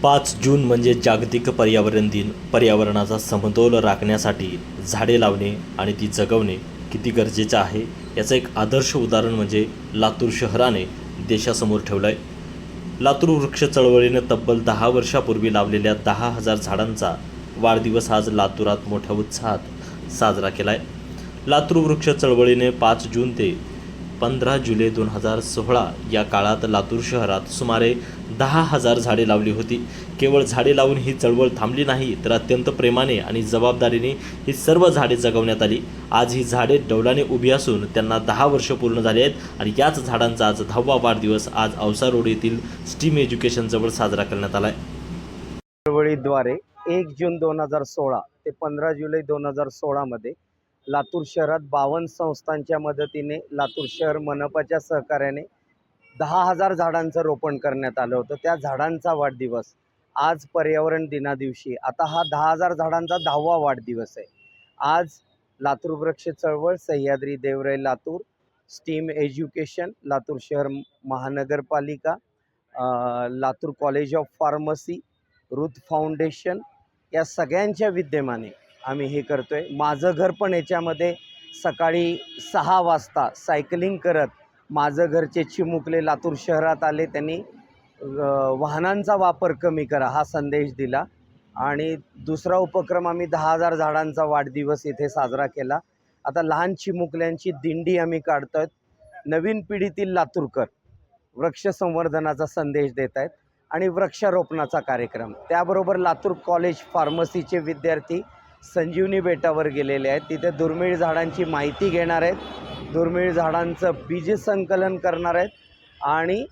5 जून म्हणजे जागतिक पर्यावरण दिन. पर्यावरणाचा समतोल राखण्यासाठी झाडे लावणे आणि ती जगवणे किती गरजेचं आहे याचं एक आदर्श उदाहरण म्हणजे लातूर शहराने देशासमोर ठेवलं आहे. लातूर वृक्ष चळवळीनं तब्बल 10 वर्षापूर्वी लावलेल्या 10,000 झाडांचा वाढदिवस आज लातूरात मोठ्या उत्साहात साजरा केला आहे. लातूर वृक्ष चळवळीने 5 जून ते 15 जुलै 2016 या काळात लातूर शहरात सुमारे 10,000 झाडे लावली होती. केवळ झाडे लावून ही चळवळ थांबली नाही, तर अत्यंत प्रेमाने आणि जबाबदारीने ही सर्व झाडे जगवण्यात आली. आज ही झाडे डौलाने उभी असून त्यांना 10 वर्ष पूर्ण झाली आहेत आणि याच झाडांचा आज 10वा वाढदिवस आज औसा रोड येथील स्टीम एज्युकेशनजवळ साजरा करण्यात आला आहे. चळवळीद्वारे 1 जून 2016 ते 15 जुलै 2016 मध्ये लातूर शहरात 52 संस्थांच्या मदतीने लातूर शहर मनपाच्या सहकार्याने 10,000 झाडांचं रोपण करण्यात आलं होतं. त्या झाडांचा वाढदिवस आज पर्यावरण दिनादिवशी, आता हा 10,000 झाडांचा 10वा वाढदिवस आहे. आज लातूर वृक्ष चळवळ, सह्याद्री देवराई लातूर, स्टीम एज्युकेशन, लातूर शहर महानगरपालिका, Latur college of pharmacy, Ruth foundation या सगळ्यांच्या विद्यमाने आम्ही हे करतो आहे. माझं घर पण याच्यामध्ये सकाळी 6 वाजता सायकलिंग करत माझं घरचे चिमुकले लातूर शहरात आले. त्यांनी वाहनांचा वापर कमी करा हा संदेश दिला आणि दुसरा उपक्रम आम्ही 10,000 झाडांचा वाढदिवस इथे साजरा केला. आता लहान चिमुकल्यांची दिंडी आम्ही काढतो आहे. नवीन पिढीतील लातूरकर वृक्ष संवर्धनाचा संदेश देत आहेत आणि वृक्षारोपणाचा कार्यक्रम. त्याबरोबर लातूर कॉलेज फार्मसीचे विद्यार्थी संजीवनी बेटावर गेलेले आहेत. तिथे दुर्मिळ झाडांची माहिती घेणार आहेत, दुर्मिळ झाडांचं बीज संकलन करणार आहेत आणि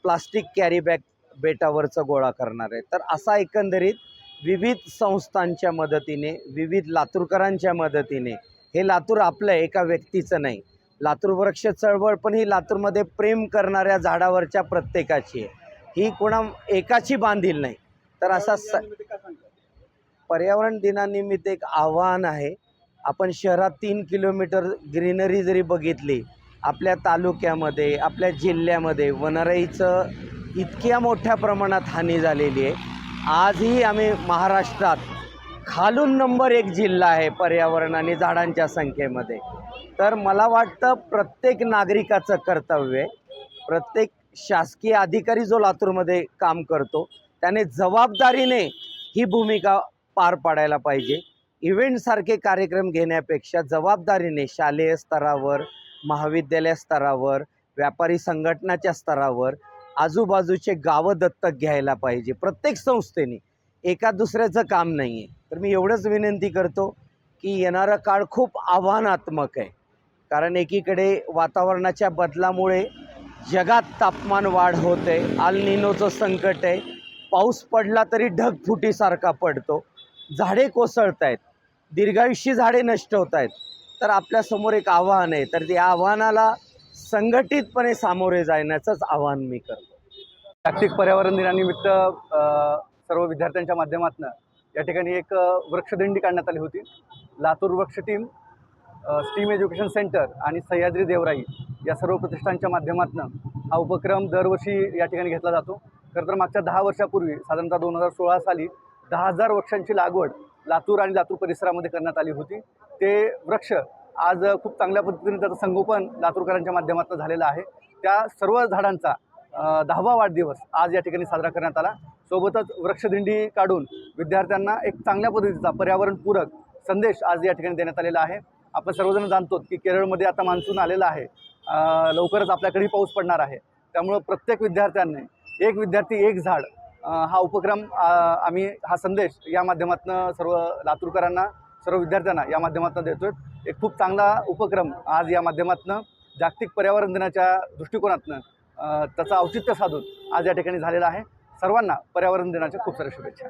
प्लास्टिक कॅरी बॅग बेटावरचं गोळा करणार आहेत. तर असा एकंदरीत विविध संस्थांच्या मदतीने, विविध लातूरकरांच्या मदतीने, हे लातूर आपलं एका व्यक्तीचं नाही, लातूर वृक्ष चळवळ पण ही लातूरमध्ये प्रेम करणाऱ्या झाडावरच्या प्रत्येकाची आहे. ही कोणा एकाची बांधील नाही. तर असा पर्यावरण दिनानिमित्त एक आव्हान आहे. आपण शहरात 3 किलोमीटर ग्रीनरी जरी बघितली, आपल्या तालुक्यामध्ये, आपल्या जिल्ह्यामध्ये वनराईचं इतक्या मोठ्या प्रमाणात हानी झालेली आहे. आजही आम्ही महाराष्ट्रात खालून नंबर 1 जिल्हा आहे पर्यावरण आणि झाडांच्या संख्येमध्ये. तर मला वाटतं प्रत्येक नागरिकाचं कर्तव्य आहे, प्रत्येक शासकीय अधिकारी जो लातूरमध्ये काम करतो त्याने जबाबदारीने ही भूमिका पार पाडायला पाहिजे. इव्हेंटसारखे कार्यक्रम घेण्यापेक्षा जबाबदारीने शालेय स्तरावर, महाविद्यालय स्तरावर, व्यापारी संघटनाच्या स्तरावर आजूबाजूचे गावं दत्तक घ्यायला पाहिजे प्रत्येक संस्थेने. एका दुसऱ्याचं काम नाही आहे. तर मी एवढंच विनंती करतो की येणारा काळ खूप आव्हानात्मक आहे. कारण एकीकडे वातावरणाच्या बदलामुळे जगात तापमान वाढ होते, अल निनोचं संकट आहे, पाऊस पडला तरी ढगफुटीसारखा पडतो, झाडे कोसळत आहेत, दीर्घायुषी झाडे नष्ट होत आहेत. तर आपल्यासमोर एक आव्हान आहे. तर त्या आव्हानाला संघटितपणे सामोरे जाण्याचंच आव्हान मी करतो. जागतिक पर्यावरण दिनानिमित्त सर्व विद्यार्थ्यांच्या माध्यमातून या ठिकाणी एक वृक्षदिंडी काढण्यात आली होती. लातूर वृक्ष टीम, स्टीम एज्युकेशन सेंटर आणि सह्याद्री देवराई या सर्व प्रतिष्ठानच्या माध्यमातून हा उपक्रम दरवर्षी या ठिकाणी घेतला जातो. खरं तर मागच्या 10 वर्षापूर्वी साधारणतः 2016 साली 10,000 वृक्षांची लागवड लातूर आणि लातूर परिसरामध्ये करण्यात आली होती. ते वृक्ष आज खूप चांगल्या पद्धतीने त्याचं संगोपन लातूरकरांच्या माध्यमातून झालेलं आहे. त्या सर्व झाडांचा 10वा वाढदिवस आज या ठिकाणी साजरा करण्यात आला. सोबतच वृक्षदिंडी काढून विद्यार्थ्यांना एक चांगल्या पद्धतीचा पर्यावरणपूरक संदेश आज या ठिकाणी देण्यात आलेला आहे. आपण सर्वजण जाणतो की केरळमध्ये आता मान्सून आलेला आहे, लवकरच आपल्याकडेही पाऊस पडणार आहे. त्यामुळं प्रत्येक विद्यार्थ्यांनी एक विद्यार्थी एक झाड हा उपक्रम आम्ही हा संदेश या माध्यमातून सर्व लातूरकरांना, सर्व विद्यार्थ्यांना या माध्यमातून देतोय. एक खूप चांगला उपक्रम आज या माध्यमातून जागतिक पर्यावरण दिनाच्या दृष्टिकोनातून त्याचं औचित्य साधून आज या ठिकाणी झालेला आहे. सर्वांना पर्यावरण दिनाच्या खूप साऱ्या शुभेच्छा.